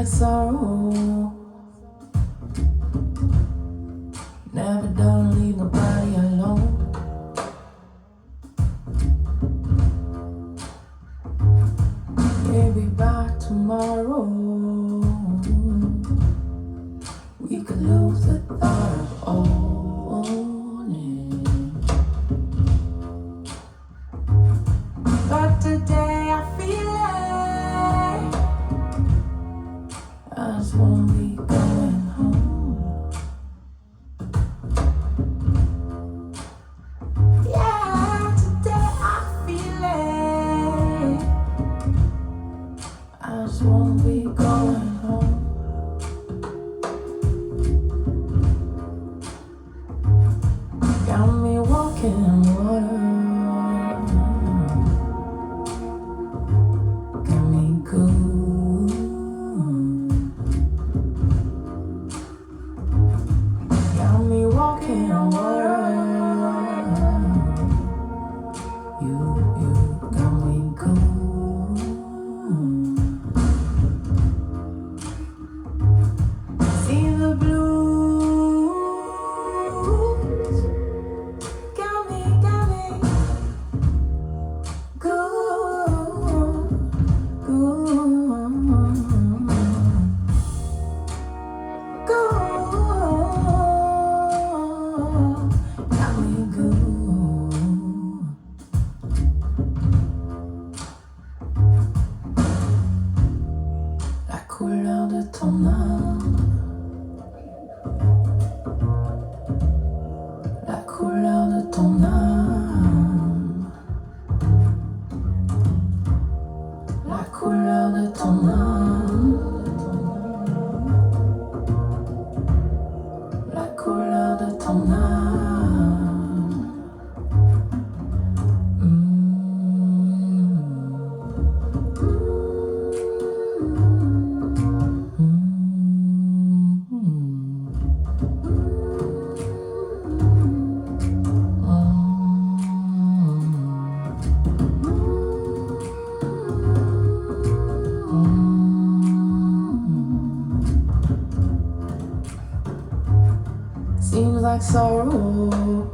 like sorrow. Never done, leave nobody alone. Maybe by tomorrow we could lose the thought of owning. But today I feel like I just won't be going home. Yeah, today I feel like I just won't be going home. Got me walking in water. Got me cool. Got me walking in water. You got me cool. See the blues. Got me cool. Got me cool. La couleur de ton âme. La couleur de ton âme. La couleur de ton âme. La couleur de ton âme. Seems like sorrow.